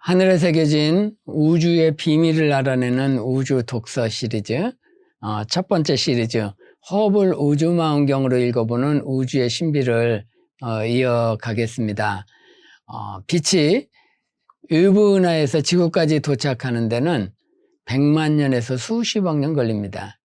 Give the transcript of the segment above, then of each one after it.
하늘에 새겨진 우주의 비밀을 알아내는 우주 독서 시리즈, 첫 번째 시리즈 허블 우주망원경으로 읽어보는 우주의 신비를 이어가겠습니다. 빛이 일부 은하에서 지구까지 도착하는 데는 100만 년에서 수십억 년 걸립니다.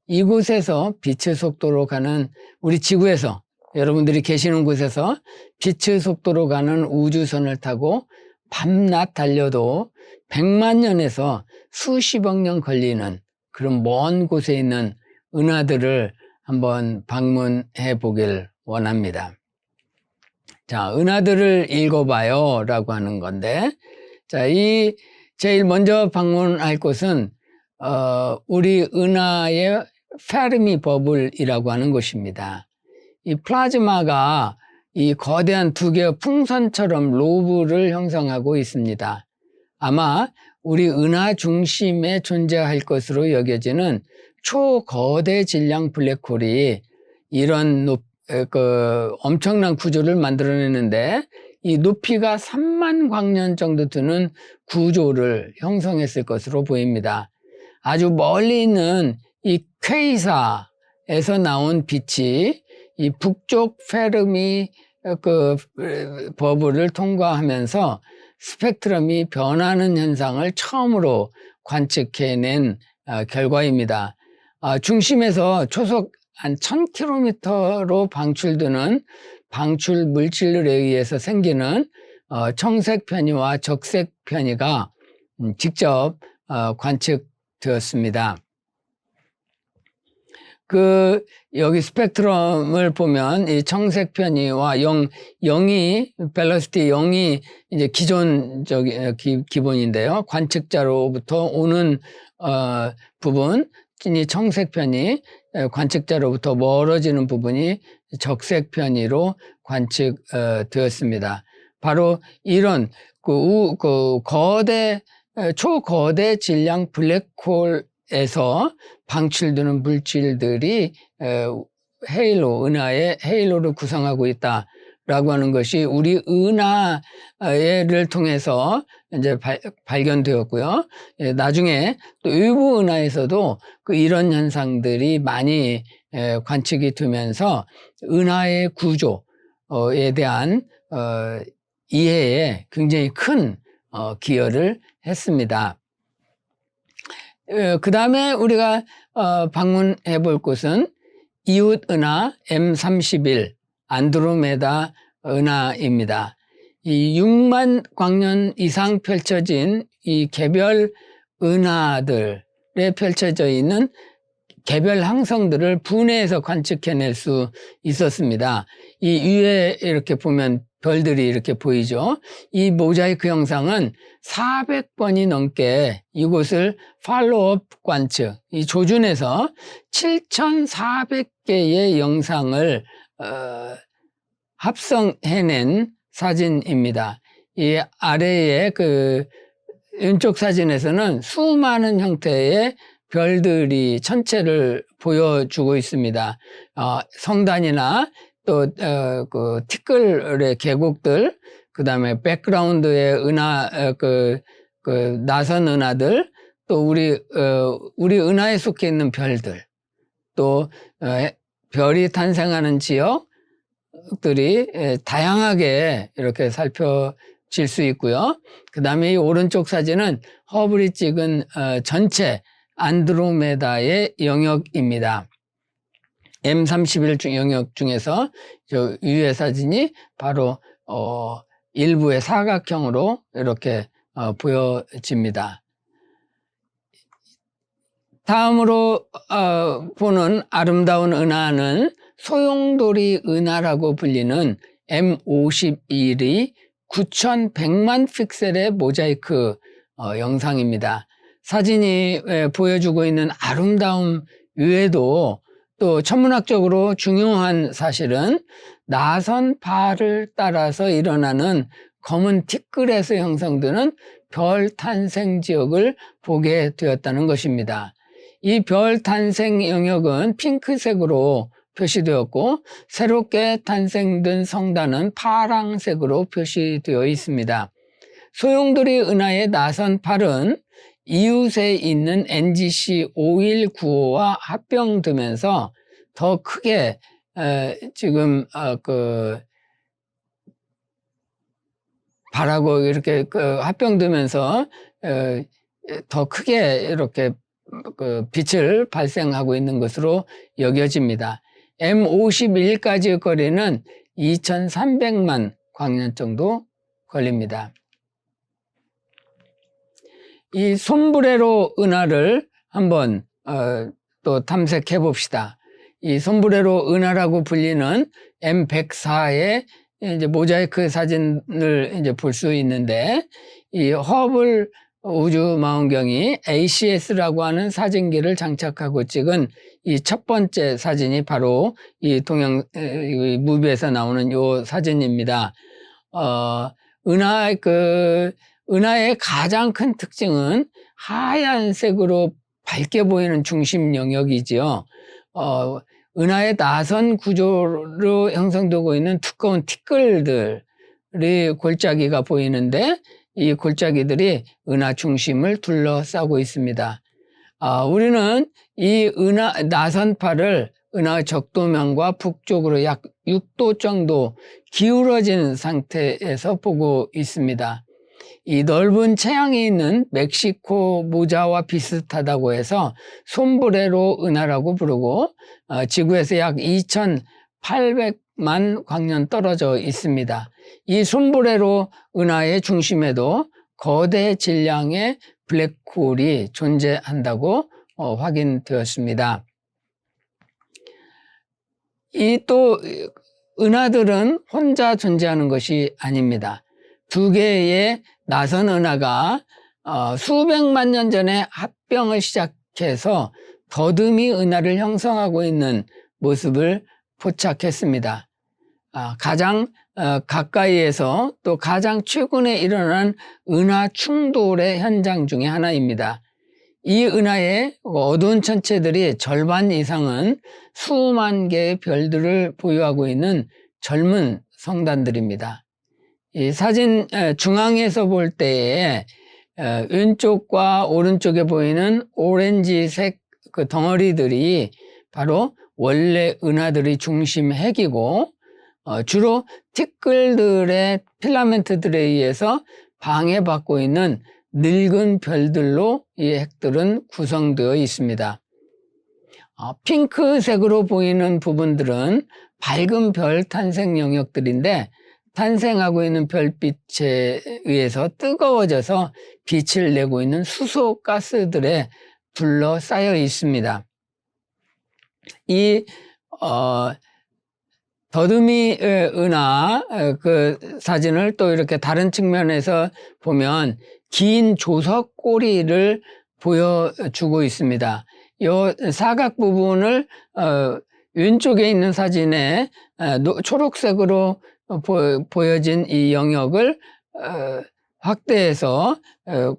이곳에서 빛의 속도로 가는, 우리 지구에서 여러분들이 계시는 곳에서 빛의 속도로 가는 우주선을 타고 밤낮 달려도 100만 년에서 수십억 년 걸리는 그런 먼 곳에 있는 은하들을 한번 방문해 보길 원합니다. 자, 은하들을 읽어봐요 라고 하는 건데, 자, 제일 먼저 방문할 곳은 우리 은하의 페르미 버블이라고 하는 곳입니다. 이 플라즈마가 이 거대한 두 개의 풍선처럼 로브를 형성하고 있습니다. 아마 우리 은하 중심에 존재할 것으로 여겨지는 초거대 질량 블랙홀이 이런 엄청난 구조를 만들어내는데, 이 높이가 3만 광년 정도 되는 구조를 형성했을 것으로 보입니다. 아주 멀리 있는 이 퀘이사에서 나온 빛이 이 북쪽 페르미 버블을 통과하면서 스펙트럼이 변하는 현상을 처음으로 관측해낸 결과입니다. 중심에서 초속 한 1000km로 방출되는 방출 물질에 의해서 생기는 청색 편이와 적색 편이가 직접 관측되었습니다. 여기 스펙트럼을 보면 이 청색 편이와 0이 벨로시티 0이 이제 기본인데요. 관측자로부터 오는 부분, 이 청색 편이 관측자로부터 멀어지는 부분이 적색 편이로 관측되었습니다. 바로 이런 초거대 질량 블랙홀에서 방출되는 물질들이 은하의 헤일로를 구성하고 있다라고 하는 것이 우리 은하를 통해서 이제 발견되었고요. 나중에 또 일부 은하에서도 이런 현상들이 많이 관측이 되면서 은하의 구조에 대한 이해에 굉장히 큰 기여를 했습니다. 그 다음에 우리가 방문해 볼 곳은 이웃 은하 M31 안드로메다 은하입니다. 이 6만 광년 이상 펼쳐진 이 개별 은하들에 펼쳐져 있는 개별 항성들을 분해해서 관측해낼 수 있었습니다. 이 위에 이렇게 보면 별들이 이렇게 보이죠. 이 모자이크 영상은 400번이 넘게 이곳을 팔로업 관측, 이 조준해서 7,400개의 영상을 합성해낸 사진입니다. 이 아래에 왼쪽 사진에서는 수많은 형태의 별들이 천체를 보여주고 있습니다. 성단이나 또 티끌의 계곡들, 그 다음에 백그라운드의 나선 은하들, 또 우리 은하에 속해 있는 별들, 또 별이 탄생하는 지역들이 다양하게 이렇게 살펴질 수 있고요. 그 다음에 이 오른쪽 사진은 허블이 찍은 전체 안드로메다의 영역입니다. M31 영역 중에서 저 위의 사진이 바로 일부의 사각형으로 이렇게 보여집니다. 다음으로 보는 아름다운 은하는 소용돌이 은하라고 불리는 M51이 9100만 픽셀의 모자이크 영상입니다. 사진이 보여주고 있는 아름다움 외에도 또 천문학적으로 중요한 사실은 나선파를 따라서 일어나는 검은 티끌에서 형성되는 별 탄생 지역을 보게 되었다는 것입니다. 이 별 탄생 영역은 핑크색으로 표시되었고, 새롭게 탄생된 성단은 파랑색으로 표시되어 있습니다. 소용돌이 은하의 나선 팔은 이웃에 있는 NGC 5195와 합병되면서 더 크게 지금 발하고 이렇게 합병되면서 더 크게 이렇게 빛을 발생하고 있는 것으로 여겨집니다. M51까지의 거리는 2300만 광년 정도 걸립니다. 이 솜브레로 은하를 한번 또 탐색해 봅시다. 이 솜브레로 은하라고 불리는 M104의 이제 모자이크 사진을 이제 볼 수 있는데, 이 허블 우주망원경이 ACS라고 하는 사진기를 장착하고 찍은 이 첫 번째 사진이 바로 이 이 무비에서 나오는 요 사진입니다. 은하의 가장 큰 특징은 하얀색으로 밝게 보이는 중심 영역이지요. 은하의 나선 구조로 형성되고 있는 두꺼운 티끌들이 골짜기가 보이는데, 이 골짜기들이 은하 중심을 둘러싸고 있습니다. 우리는 이 나선파를 은하 적도면과 북쪽으로 약 6도 정도 기울어진 상태에서 보고 있습니다. 이 넓은 체양이 있는 멕시코 모자와 비슷하다고 해서 솜브레로 은하라고 부르고, 지구에서 약 2800만 광년 떨어져 있습니다. 이 솜브레로 은하의 중심에도 거대 질량의 블랙홀이 존재한다고 확인되었습니다. 또 은하들은 혼자 존재하는 것이 아닙니다. 두 개의 나선 은하가 수백만 년 전에 합병을 시작해서 더듬이 은하를 형성하고 있는 모습을 포착했습니다. 가장 가까이에서 또 가장 최근에 일어난 은하 충돌의 현장 중에 하나입니다. 이 은하의 어두운 천체들이 절반 이상은 수만 개의 별들을 보유하고 있는 젊은 성단들입니다. 이 사진 중앙에서 볼 때에 왼쪽과 오른쪽에 보이는 오렌지색 그 덩어리들이 바로 원래 은하들의 중심 핵이고, 주로 티끌들의 필라멘트들에 의해서 방해받고 있는 늙은 별들로 이 핵들은 구성되어 있습니다. 핑크색으로 보이는 부분들은 밝은 별 탄생 영역들인데, 탄생하고 있는 별빛에 의해서 뜨거워져서 빛을 내고 있는 수소 가스들에 둘러싸여 있습니다. 이 더듬이 은하 그 사진을 또 이렇게 다른 측면에서 보면 긴 조석 꼬리를 보여주고 있습니다. 이 사각 부분을 왼쪽에 있는 사진에 초록색으로 보여진 이 영역을 확대해서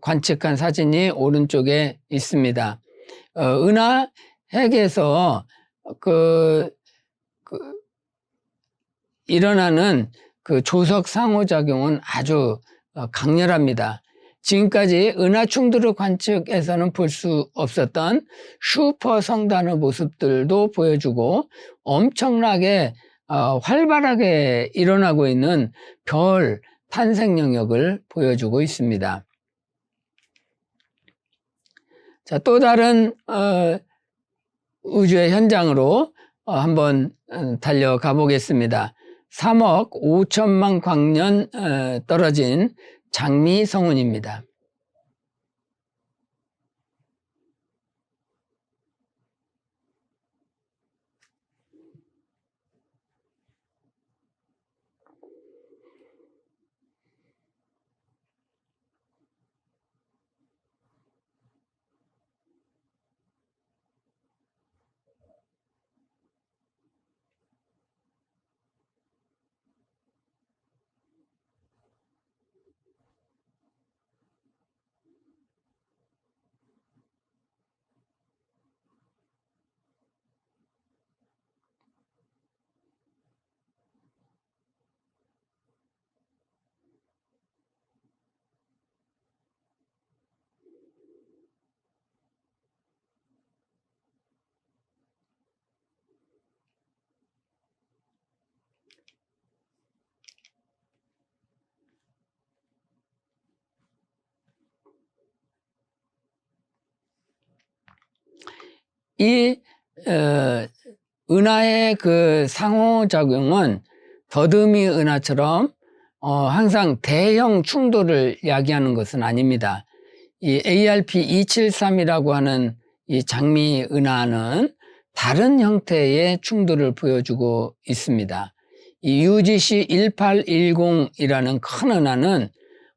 관측한 사진이 오른쪽에 있습니다. 은하 핵에서 일어나는 그 조석 상호작용은 아주 강렬합니다. 지금까지 은하 충돌을 관측해서는 볼 수 없었던 슈퍼 성단의 모습들도 보여주고, 엄청나게 활발하게 일어나고 있는 별 탄생 영역을 보여주고 있습니다. 자, 또 다른 우주의 현장으로 한번 달려가 보겠습니다. 3억 5천만 광년 떨어진 장미성운입니다. 이 은하의 그 상호작용은 더듬이 은하처럼 항상 대형 충돌을 야기하는 것은 아닙니다. 이 ARP273이라고 하는 이 장미 은하는 다른 형태의 충돌을 보여주고 있습니다. 이 UGC1810이라는 큰 은하는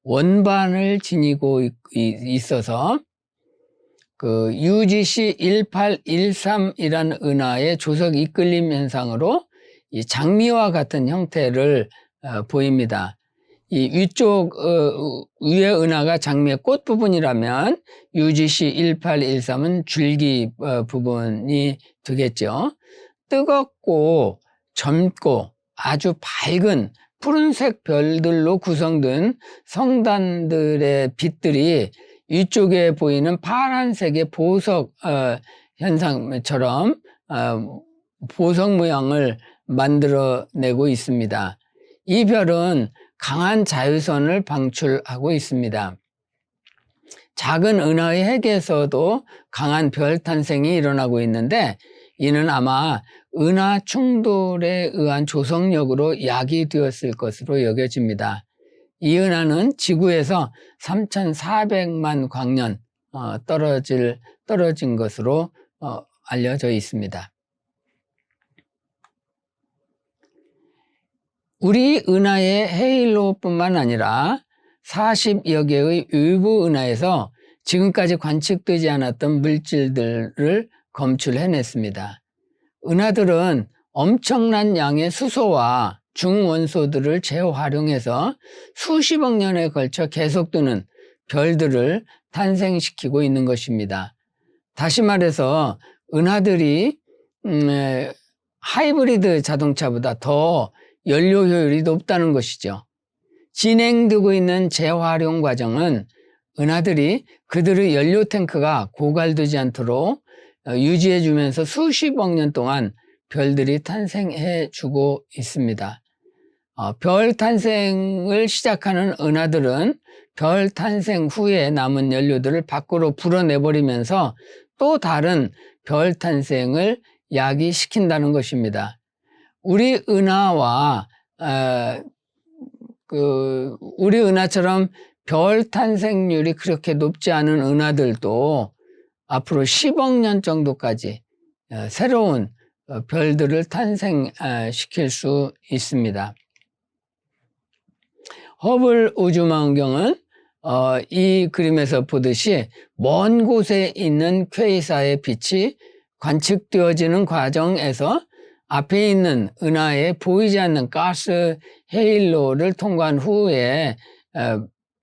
원반을 지니고 있어서 그 UGC1813이라는 은하의 조석 이끌림 현상으로 이 장미와 같은 형태를 보입니다. 이 위쪽 위의 은하가 장미의 꽃 부분이라면 UGC1813은 줄기 부분이 되겠죠. 뜨겁고 젊고 아주 밝은 푸른색 별들로 구성된 성단들의 빛들이 위쪽에 보이는 파란색의 보석 현상처럼 보석 모양을 만들어내고 있습니다. 이 별은 강한 자외선을 방출하고 있습니다. 작은 은하의 핵에서도 강한 별 탄생이 일어나고 있는데 이는 아마 은하 충돌에 의한 조성력으로 야기되었을 것으로 여겨집니다. 이 은하는 지구에서 3,400만 광년 떨어진 것으로 알려져 있습니다. 우리 은하의 헤일로뿐만 아니라 40여 개의 외부 은하에서 지금까지 관측되지 않았던 물질들을 검출해냈습니다. 은하들은 엄청난 양의 수소와 중원소들을 재활용해서 수십억 년에 걸쳐 계속되는 별들을 탄생시키고 있는 것입니다. 다시 말해서 은하들이 하이브리드 자동차보다 더 연료 효율이 높다는 것이죠. 진행되고 있는 재활용 과정은 은하들이 그들의 연료 탱크가 고갈되지 않도록 유지해 주면서 수십억 년 동안 별들이 탄생해 주고 있습니다. 별 탄생을 시작하는 은하들은 별 탄생 후에 남은 연료들을 밖으로 불어내버리면서 또 다른 별 탄생을 야기시킨다는 것입니다. 우리 은하와 우리 은하처럼 별 탄생률이 그렇게 높지 않은 은하들도 앞으로 10억 년 정도까지 새로운 별들을 탄생시킬 수 있습니다. 허블 우주망원경은 이 그림에서 보듯이 먼 곳에 있는 퀘이사의 빛이 관측되어지는 과정에서 앞에 있는 은하에 보이지 않는 가스 헤일로를 통과한 후에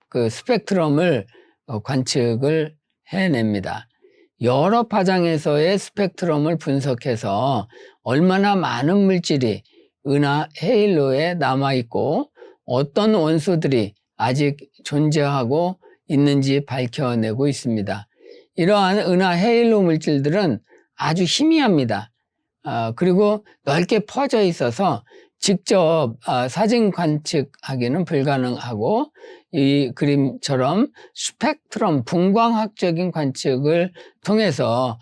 그 스펙트럼을 관측을 해냅니다. 여러 파장에서의 스펙트럼을 분석해서 얼마나 많은 물질이 은하 헤일로에 남아있고 어떤 원소들이 아직 존재하고 있는지 밝혀내고 있습니다. 이러한 은하 헤일로 물질들은 아주 희미합니다. 그리고 넓게 퍼져 있어서 직접 사진 관측하기는 불가능하고 이 그림처럼 스펙트럼 분광학적인 관측을 통해서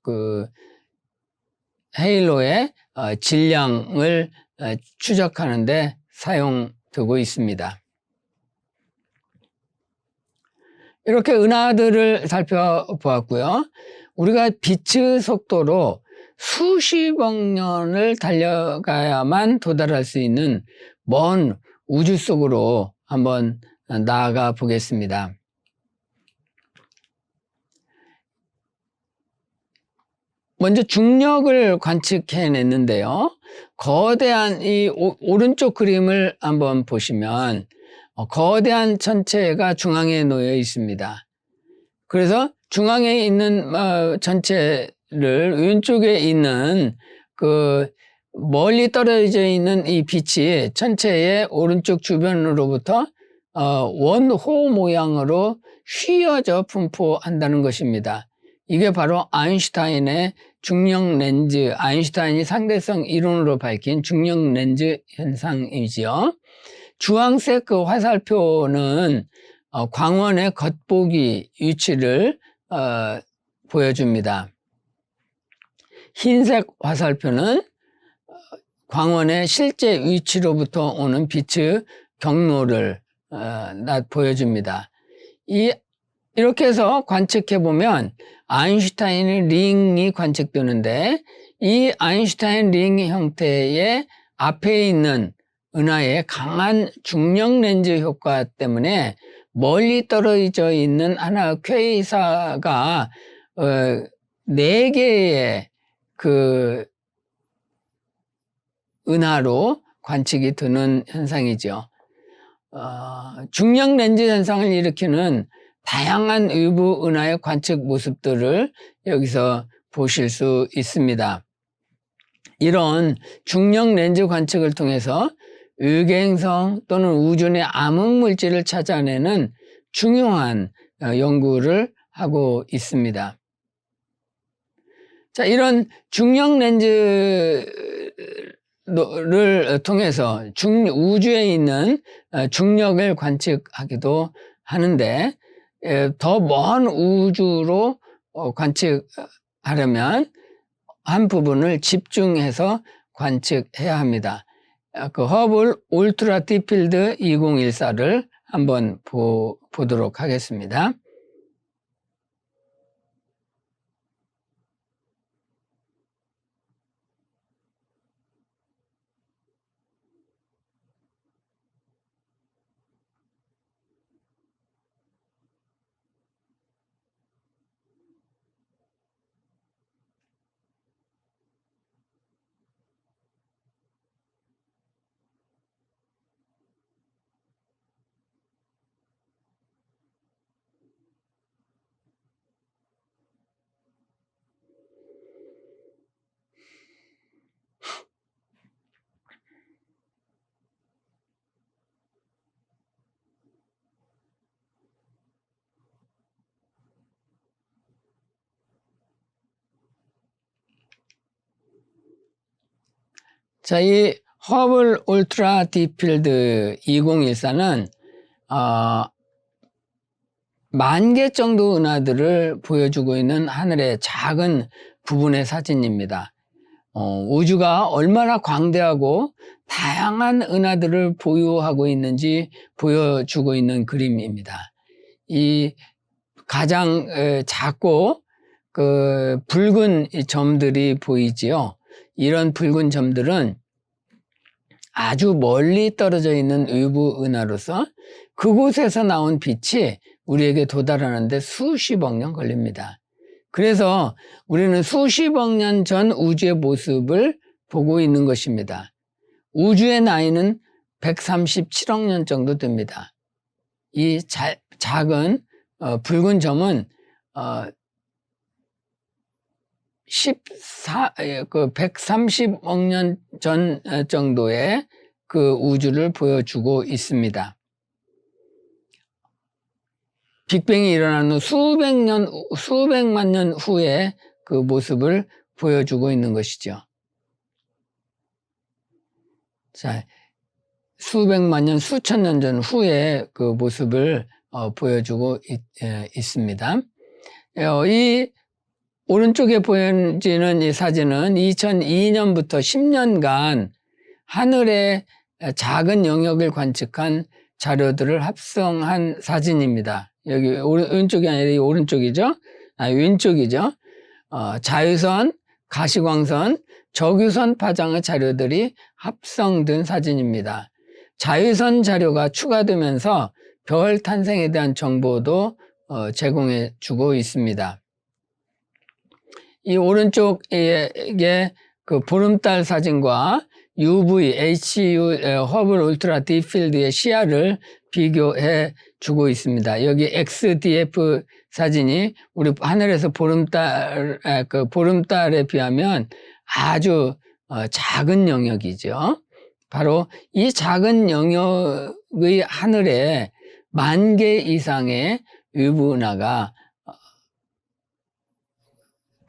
그 헤일로의 질량을 추적하는 데 사용되고 있습니다. 이렇게 은하들을 살펴보았고요. 우리가 빛의 속도로 수십억 년을 달려가야만 도달할 수 있는 먼 우주 속으로 한번 나아가 보겠습니다. 먼저 중력을 관측해냈는데요. 거대한 이 오른쪽 그림을 한번 보시면 거대한 천체가 중앙에 놓여 있습니다. 그래서 중앙에 있는 전체를 왼쪽에 있는 그 멀리 떨어져 있는 이 빛이 천체의 오른쪽 주변으로부터 원호 모양으로 휘어져 분포한다는 것입니다. 이게 바로 아인슈타인의 중력 렌즈, 아인슈타인이 상대성 이론으로 밝힌 중력 렌즈 현상이지요. 주황색 그 화살표는 광원의 겉보기 위치를 보여줍니다. 흰색 화살표는 광원의 실제 위치로부터 오는 빛의 경로를 보여줍니다. 이렇게 해서 관측해 보면 아인슈타인의 링이 관측되는데, 이 아인슈타인 링 형태의 앞에 있는 은하의 강한 중력 렌즈 효과 때문에 멀리 떨어져 있는 하나 퀘이사가 4개의 그 은하로 관측이 되는 현상이죠. 중력 렌즈 현상을 일으키는 다양한 외부 은하의 관측 모습들을 여기서 보실 수 있습니다. 이런 중력 렌즈 관측을 통해서 외계행성 또는 우주 내 암흑물질을 찾아내는 중요한 연구를 하고 있습니다. 자, 이런 중력 렌즈를 통해서 우주에 있는 중력을 관측하기도 하는데, 더 먼 우주로 관측하려면 한 부분을 집중해서 관측해야 합니다. 그 허블 울트라 딥필드 2014를 한번 보도록 하겠습니다. 자, 이 허블 울트라 딥필드 2014는 10,000개 정도 은하들을 보여주고 있는 하늘의 작은 부분의 사진입니다. 우주가 얼마나 광대하고 다양한 은하들을 보유하고 있는지 보여주고 있는 그림입니다. 이 가장 작고 그 붉은 점들이 보이지요. 이런 붉은 점들은 아주 멀리 떨어져 있는 외부 은하로서 그곳에서 나온 빛이 우리에게 도달하는데 수십억 년 걸립니다. 그래서 우리는 수십억 년 전 우주의 모습을 보고 있는 것입니다. 우주의 나이는 137억 년 정도 됩니다. 이 작은 붉은 점은 130억 년 전 정도의 그 우주를 보여주고 있습니다. 빅뱅이 일어난 후 수백만 년 후에 그 모습을 보여주고 있는 것이죠. 자, 수백만 년, 수천 년 전 후에 그 모습을 보여주고 있습니다. 이 오른쪽에 보여지는 이 사진은 2002년부터 10년간 하늘의 작은 영역을 관측한 자료들을 합성한 사진입니다. 여기 왼쪽이 아니라 오른쪽이죠? 왼쪽이죠? 자유선, 가시광선, 적유선 파장의 자료들이 합성된 사진입니다. 자유선 자료가 추가되면서 별 탄생에 대한 정보도 제공해 주고 있습니다. 이 오른쪽에 그 보름달 사진과 UV, HU, 허블 울트라 딥필드의 시야를 비교해 주고 있습니다. 여기 XDF 사진이 우리 하늘에서 보름달에 비하면 아주 작은 영역이죠. 바로 이 작은 영역의 하늘에 10,000개 이상의 외부 은하가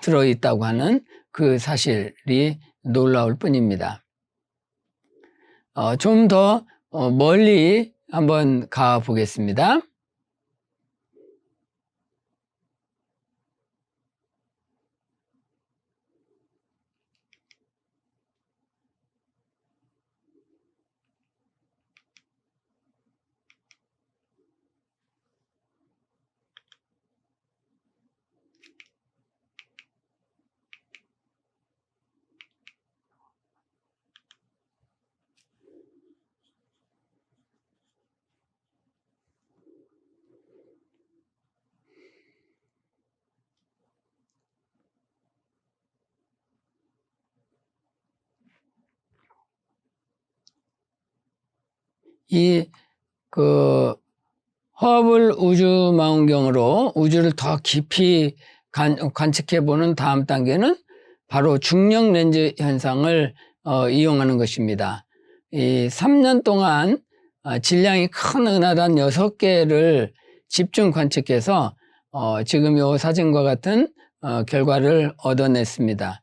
들어있다고 하는 그 사실이 놀라울 뿐입니다. 좀 더 멀리 한번 가 보겠습니다. 허블 우주망원경으로 우주를 더 깊이 관측해보는 다음 단계는 바로 중력 렌즈 현상을 이용하는 것입니다. 이 3년 동안 질량이 큰 은하단 6개를 집중 관측해서 지금 이 사진과 같은 결과를 얻어냈습니다.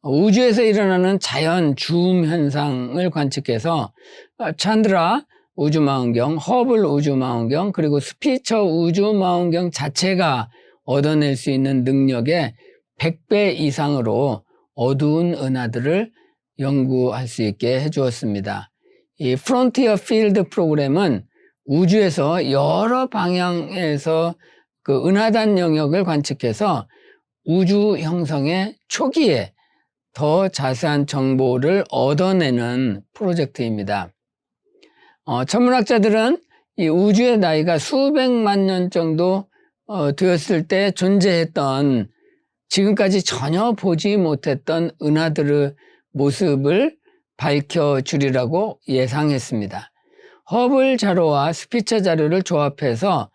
우주에서 일어나는 자연 줌 현상을 관측해서 찬드라 우주망원경, 허블 우주망원경, 그리고 스피처 우주망원경 자체가 얻어낼 수 있는 능력의 100배 이상으로 어두운 은하들을 연구할 수 있게 해주었습니다. 이 프론티어 필드 프로그램은 우주에서 여러 방향에서 그 은하단 영역을 관측해서 우주 형성의 초기에 더 자세한 정보를 얻어내는 프로젝트입니다. 천문학자들은 이 우주의 나이가 수백만 년 정도 되었을 때 존재했던 지금까지 전혀 보지 못했던 은하들의 모습을 밝혀주리라고 예상했습니다. 허블 자료와 스피처 자료를 조합해서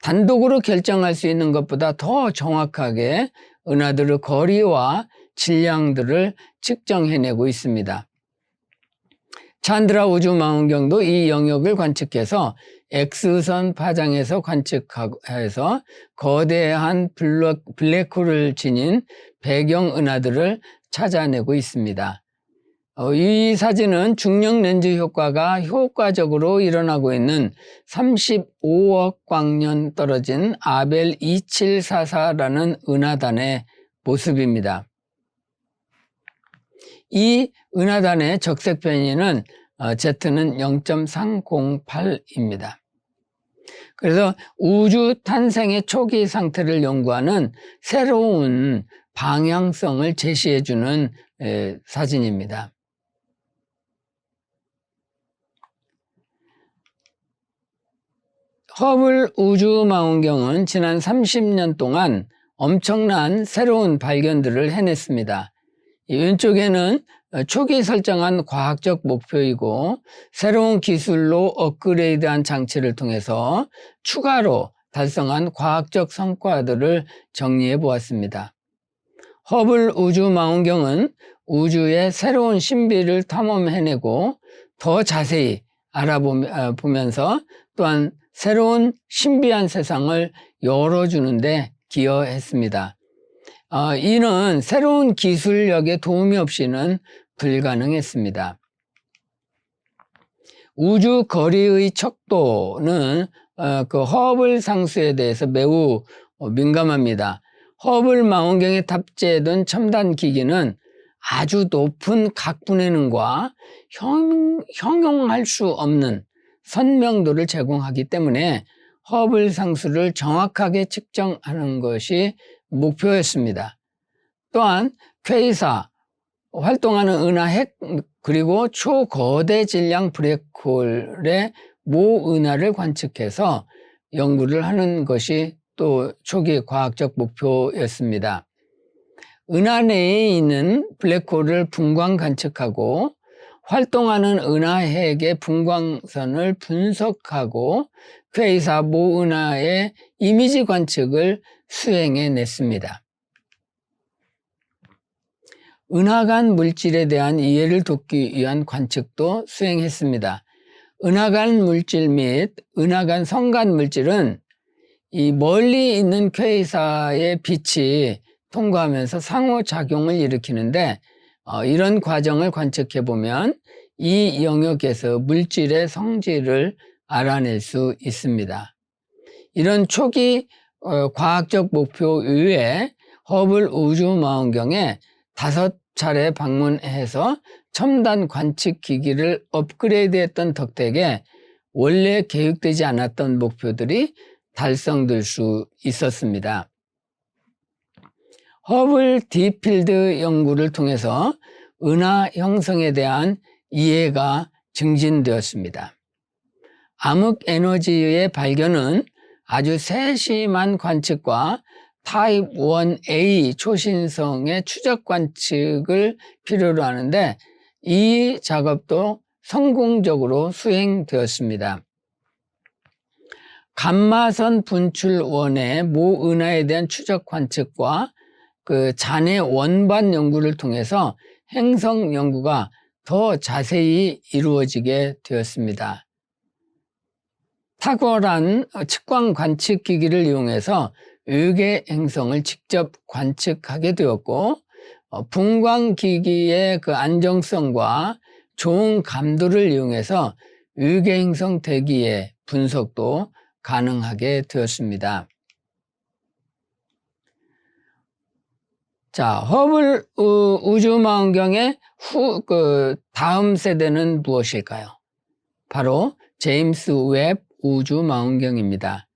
단독으로 결정할 수 있는 것보다 더 정확하게 은하들의 거리와 질량들을 측정해내고 있습니다. 찬드라 우주망원경도 이 영역을 관측해서 X선 파장에서 관측해서 거대한 블랙홀을 지닌 배경 은하들을 찾아내고 있습니다. 이 사진은 중력 렌즈 효과가 효과적으로 일어나고 있는 35억 광년 떨어진 아벨 2744라는 은하단의 모습입니다. 이 은하단의 적색 변이는 Z는 0.308입니다. 그래서 우주 탄생의 초기 상태를 연구하는 새로운 방향성을 제시해주는 사진입니다. 허블 우주망원경은 지난 30년 동안 엄청난 새로운 발견들을 해냈습니다. 이 왼쪽에는 초기 설정한 과학적 목표이고 새로운 기술로 업그레이드한 장치를 통해서 추가로 달성한 과학적 성과들을 정리해 보았습니다. 허블 우주망원경은 우주의 새로운 신비를 탐험해내고 더 자세히 알아보면서 또한 새로운 신비한 세상을 열어주는 데 기여했습니다. 이는 새로운 기술력의 도움이 없이는 불가능했습니다. 우주 거리의 척도는 그 허블 상수에 대해서 매우 민감합니다. 허블 망원경에 탑재된 첨단 기기는 아주 높은 각분의 능과 형용할 수 없는 선명도를 제공하기 때문에 허블 상수를 정확하게 측정하는 것이 목표였습니다. 또한 퀘이사, 활동하는 은하 핵 그리고 초거대 질량 블랙홀의 모 은하를 관측해서 연구를 하는 것이 또 초기 과학적 목표였습니다. 은하 내에 있는 블랙홀을 분광 관측하고 활동하는 은하 핵의 분광선을 분석하고 퀘이사 모 은하의 이미지 관측을 수행해냈습니다. 은하간 물질에 대한 이해를 돕기 위한 관측도 수행했습니다. 은하간 물질 및 은하간 성간 물질은 이 멀리 있는 퀘이사의 빛이 통과하면서 상호작용을 일으키는데 이런 과정을 관측해 보면 이 영역에서 물질의 성질을 알아낼 수 있습니다. 이런 초기 과학적 목표 이외에 허블 우주망원경에 5차례 방문해서 첨단 관측 기기를 업그레이드했던 덕택에 원래 계획되지 않았던 목표들이 달성될 수 있었습니다. 허블 딥필드 연구를 통해서 은하 형성에 대한 이해가 증진되었습니다. 암흑 에너지의 발견은 아주 세심한 관측과 타입 1A 초신성의 추적 관측을 필요로 하는데 이 작업도 성공적으로 수행되었습니다. 감마선 분출원의 모 은하에 대한 추적 관측과 그 잔해 원반 연구를 통해서 행성 연구가 더 자세히 이루어지게 되었습니다. 탁월한 측광 관측 기기를 이용해서 외계 행성을 직접 관측하게 되었고, 분광 기기의 그 안정성과 좋은 감도를 이용해서 외계 행성 대기의 분석도 가능하게 되었습니다. 자, 허블 우주망원경의 다음 세대는 무엇일까요? 바로 제임스 웹 우주망원경입니다.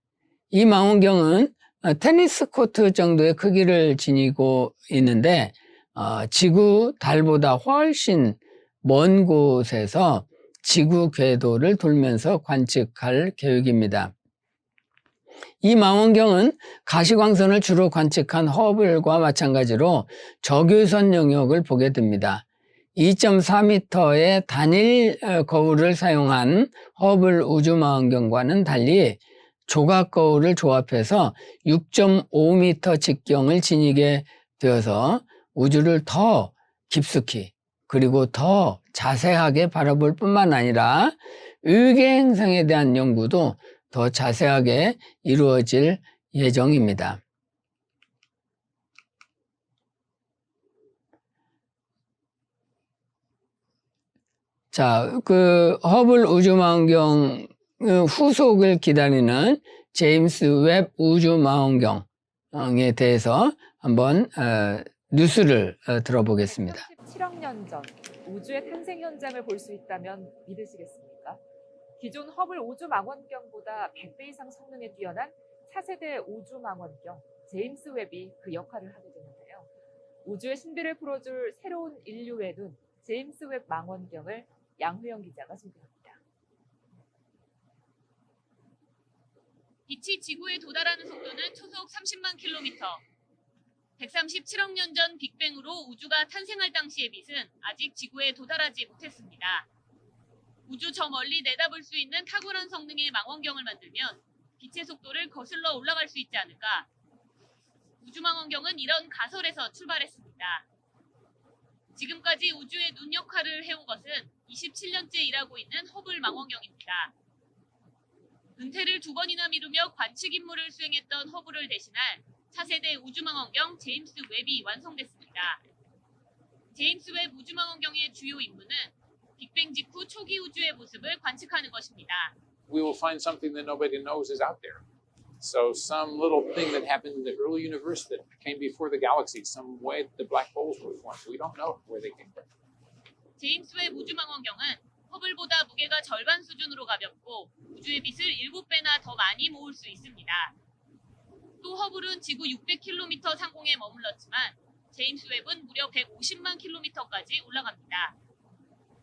이 망원경은 테니스 코트 정도의 크기를 지니고 있는데 지구, 달보다 훨씬 먼 곳에서 지구 궤도를 돌면서 관측할 계획입니다. 이 망원경은 가시광선을 주로 관측한 허블과 마찬가지로 적외선 영역을 보게 됩니다. 2.4m의 단일 거울을 사용한 허블 우주망원경과는 달리 조각 거울을 조합해서 6.5m 직경을 지니게 되어서 우주를 더 깊숙이 그리고 더 자세하게 바라볼 뿐만 아니라 외계 행성에 대한 연구도 더 자세하게 이루어질 예정입니다. 자, 그 허블 우주망원경 후속을 기다리는 제임스 웹 우주망원경에 대해서 한번 뉴스를 들어보겠습니다. 7억 년 전 우주의 탄생 현장을 볼 수 있다면 믿으시겠습니까? 기존 허블 우주망원경보다 100배 이상 성능에 뛰어난 차세대 우주망원경 제임스 웹이 그 역할을 하게 되는데요. 우주의 신비를 풀어줄 새로운 인류의 눈 제임스 웹 망원경을 양효영 기자가 소개합니다. 빛이 지구에 도달하는 속도는 초속 30만 킬로미터. 137억 년 전 빅뱅으로 우주가 탄생할 당시의 빛은 아직 지구에 도달하지 못했습니다. 우주 저 멀리 내다볼 수 있는 탁월한 성능의 망원경을 만들면 빛의 속도를 거슬러 올라갈 수 있지 않을까? 우주망원경은 이런 가설에서 출발했습니다. 지금까지 우주의 눈 역할을 해온 것은 27년째 일하고 있는 허블 망원경입니다. 은퇴를 2번이나 미루며 관측 임무를 수행했던 허블을 대신할 차세대 우주망원경 제임스 웹이 완성됐습니다. 제임스 웹 우주망원경의 주요 임무는 빅뱅 직후 초기 우주의 모습을 관측하는 것입니다. We will find something that nobody knows is out there. So some little thing that happened in the early universe that came before the galaxy, some way the black holes were formed. We don't know where they came from. 제임스 웹 우주망원경은 허블보다 무게가 절반 수준으로 가볍고 우주의 빛을 7배나 더 많이 모을 수 있습니다. 또 허블은 지구 600km 상공에 머물렀지만 제임스 웹은 무려 150만 킬로미터까지 올라갑니다.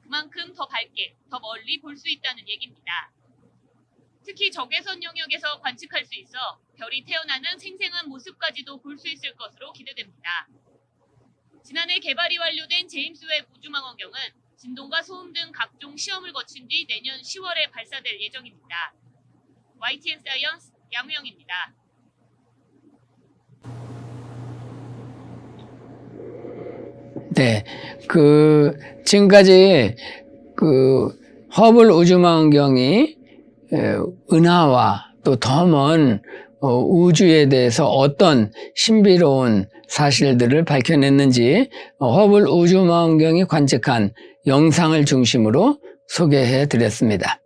그만큼 더 밝게, 더 멀리 볼 수 있다는 얘기입니다. 특히 적외선 영역에서 관측할 수 있어 별이 태어나는 생생한 모습까지도 볼 수 있을 것으로 기대됩니다. 지난해 개발이 완료된 제임스 웹 우주망원경은 진동과 소음 등 각종 시험을 거친 뒤 내년 10월에 발사될 예정입니다. YTN 사이언스 양우영입니다. 네, 지금까지 허블 우주망원경이 은하와 또 더 먼 우주에 대해서 어떤 신비로운 사실들을 밝혀냈는지 허블 우주망원경이 관측한 영상을 중심으로 소개해 드렸습니다.